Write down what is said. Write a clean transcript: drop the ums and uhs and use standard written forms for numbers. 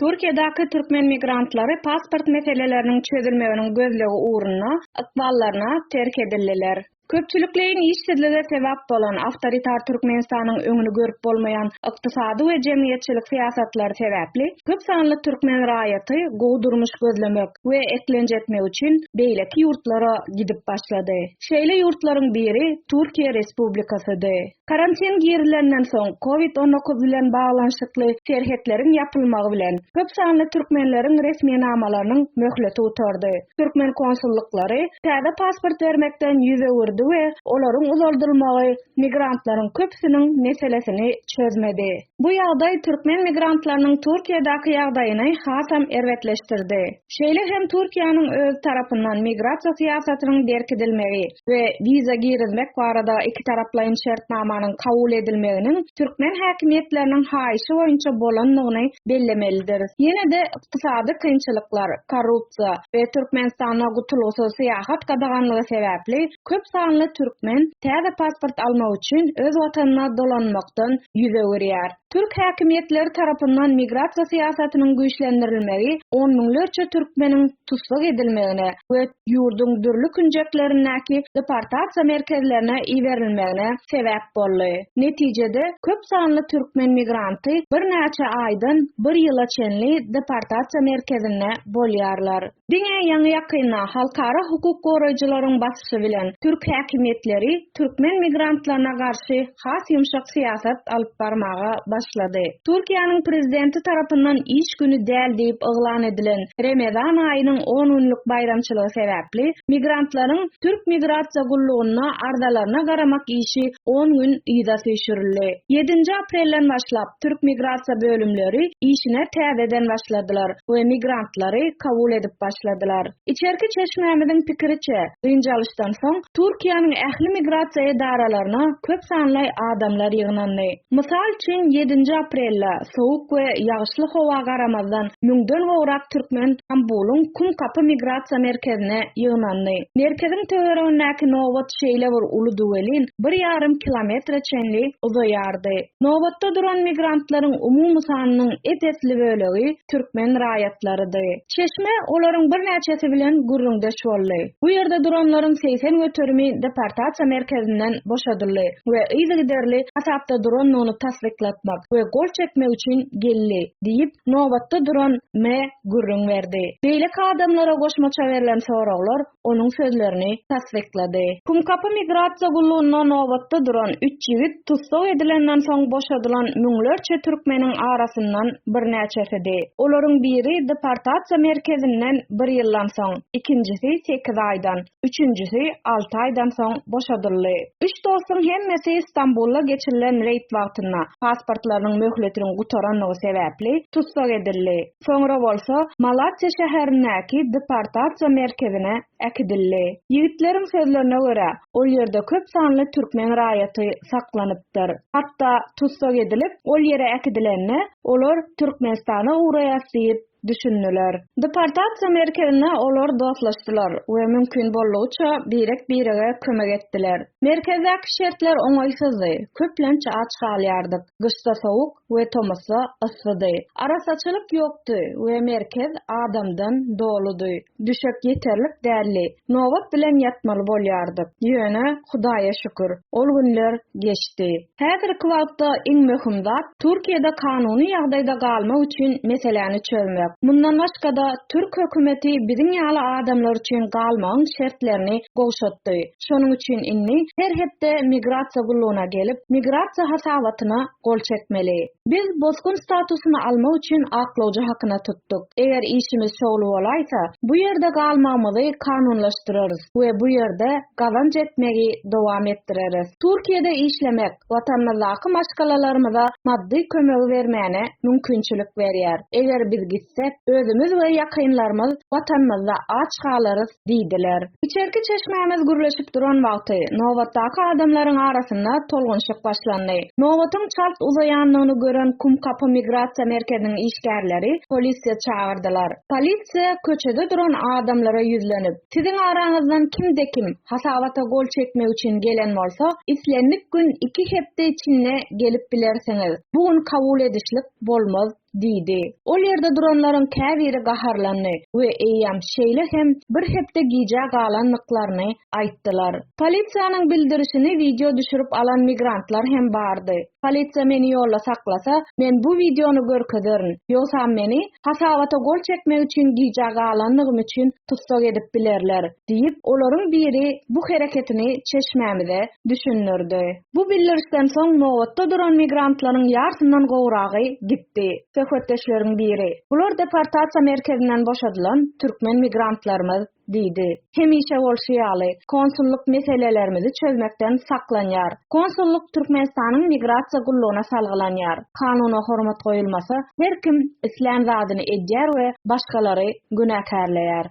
Türkiýedäki türkmen migrantlary pasport meseleleriniň çözülmeginiň gözlegi uğruna ykballaryna terk edildiler. Köpçüliklerin işsizlige sebäp bolan awtoritar Türkmenistanyň öňünü görüp bolmaýan ykdysady we jemgyýetçilik siýasatlary sebäpli köp sanly türkmen raýaty gowdurmuş gözlemek we eklenjetmek üçin beýleki ýurtlara gidip başlady. Şeýle ýurtlaryň biri Türkiýe Respublikasydy. Karantin girilenden soň COVID-19 bilen baglanşykly serhetleriň ýapylmagy bilen köp sanly türkmenleriň resmi namalarynyň möhleti utardy. Türkmen konsullyklary täze pasport bermekden ýüz öwürdi we olaryň uzaldyrylmagy migrantlaryň köpsiniň meselesini çözmedi. Bu ýagdaý türkmen migrantlarynyň Türkiýedäki ýagdaýyny hasam erwetleşdirdi. Şeýle hem Türkiýanyň öz tarapyndan migrasiýa siýasatynyň berkidilmegi we wiza girizmek barada iki taraplaryň şertnamanyň kabul edilmeginiň türkmen häkimetleriniň haýyşy boýunça bolanlygyny bellemelidir. Ýene-de ykdysady kynçylyklar, korrupsiýa we Türkmenistana gutulgysyz syýahat gadaganlygy sebäpli köp sanly türkmen täze pasport almak üçin öz watanyna dolanmakdan ýüz öwürýär. Türk häkimetleri tarapyndan migrasiýa siýasatynyň güýçlendirilmegi 10 miňlerçe türkmeniň tutsak edilmegine we ýurdun dürli künjeklerindäki deportasiýa merkezlerine iýerilmegine sebäp boldy. Netijede köp sanly türkmen migranty bir näçe aýdan bir ýyla çenli deportasiýa merkezine bolýarlar. Diňe ýaňy ýakynda halkara hukuk goraýjylaryň basyşy bilen türk häkimetleri türkmen migrantlaryna garşy has ýumşak siýasat alyp barmaga başlady. Türkiýanyň prezidenti tarapyndan iş günü däl diýip eglan edilen Remezan aýynyň 10 günlük bayramçylygy sebäpli migrantlaryň türk migrasiýa gullugyna ardalaryna garamak işi 10 gün ýyda süýşürildi. 7 aprelden başlap türk migrasiýa bölümleri işine täzeden başladylar we migrantlary kabul edip başladylar. İçerki çeşmämiziň pikiriçe, ýynjalyşdan soň Türkiýanyň ähli migrasiýa edaralaryna köp sanly adamlar ýygnandy. Mysal üçin 7 aprelde sowuk we ýagşyly howa garamazdan müňden gowrak türkmen Stambuluň Kumkapy migrasiýa merkezine ýygnandy. Merkeziň töweregindäki nowbat şeýle bir uly duwelin 1,5 kilometr çenli uzaýardy. Nowbatda duran migrantlaryň umumy sanynyň etesli bölegi türkmen raýatlarydy. Çeşme olaryň bir näçesi bilen gürrüňdeş boldy. Bu ýerde duranlaryň 80 götürmi deportasiýa merkezinden boşadyldy we ýygyderli hasapda duranlygyny tasdiklatmak we gol çekmek üçin geldi diýip nowbatda duran gürrüň berdi. Beýleki adamlara goşmaça berilen soraglar onuň sözlerini tasdiklady. Kumkapy migrasiýa gullugyna nowbatda duran 3 ýigit tutsak edilenden soň boşadylan müňlerçe türkmeniň arasyndan bir näçesidi. Olaryň biri deportasiýa merkezinden 1 ýyldan soň, ikincisi 8 aýdan, üçüncüsi 6 aýdan soň boşadyldy. 3 dostuň hemmesi Stambulga geçirilen reýt wagtyna pasportlarynyň möhletini gutaranlygy sebäpli tutsak edildi. Soňra bolsa Malatya şäherindäki deportasiýa merkezine äkidildi. Ýigitleriň sözlerine görä, ol ýerde köp sanly türkmen raýaty saklanypdyr. Hatda tutsak edilip ol ýere äkidilende olar Türkmenistana uğraýas diýip düşündiler. Deportasiýa merkezine olar dostlaşdylar we mümkin bolýança birek-birege kömek etdiler. Merkezdäki şertler oňaýsyzdy. Köplençe aç galýardyk. Gyşda sowuk we tomasa yssydy. Arasaçylyk ýokdy we merkez adamdan doludy. Düşek ýeterlik dälli. Nowat bilen ýatmaly bolýardyk. Ýöne Hudaýa şükür. Ol günler geçdi. Häzirki wagtda iň möhüm zat Türkiýede kanuny ýagdaýda galmak üçin meseleni çözmek. Mundan başga da Türk hökümeti biziň ýaly adamlar üçin galmagyň şertlerini gowşatdy. Şonuň üçin inni her hepde migrasiýa gullugyna gelip, migrasiýa hasabatyna gol çekmeli. Biz boskun statusyny almak üçin aklawjy hakyna tutduk. Eger işimiz şowly bolaýsa, bu ýerde galmamyzy kanunlaşdyrarys we bu ýerde gazanç etmegi dowam etdireriz. Türkiýede işlemek watanymyzdaky maşgalalarymyza maddi kömegi bermäne mümkinçilik berýär. Eger biz gitsek, özümüz we ýakynlarymyz watanymyzda aç galarys diýdiler. İçerki çeşmämiz gürleşip duran wagty nowbatdaky adamlaryň arasynda tolgunçlyk başlandy. Nowbatyň çalt uzaýanlygyny gören Kumkapy migrasiýa merkeziniň işgärleri polisiýa çağırdylar. Polisiýa köçede duran adamlara ýüzlenip, "Siziň araňyzdan kimde-kim hasabata gol çekmek üçin gelen bolsa, islendik gün 2 hepde içinde gelip bilerseňiz, bugün kabul edişlik bolmaz" diýdi. Ol ýerde duranlaryň käbiri gaharlandy we eýýam şeýle hem bir hepde gija galanlyklaryny aýtdylar. Polisiýanyň bildirişini video düşürüp alan migrantlar hem bardy. Polisiýa meni ýolda saklasa, men bu videonu görkezerin. Ýogsa meni hasabata gol çekmek üçin gija galanlygym üçin tutsak edip bilerler diýip olaryň biri bu hereketini çeşmämize düşünürdi. Bu bildirişden soň nowatda duran migrantlaryň ýartyndan gowragy gitdi. Söhbetdeşleriň biri: "Bular deportasiýa merkezinden boşadylan türkmen migrantlarymyz" diýdi. "Hemişe bolşýaly konsulluk meselelerimizi çözmekden saklanýar. Konsulluk Türkmenistanyň migrasiýa gullugyna salgylanýar. Kanuna hormat goýulmasa, her kim islam zadyny edýär we başgalary günäkärleýär."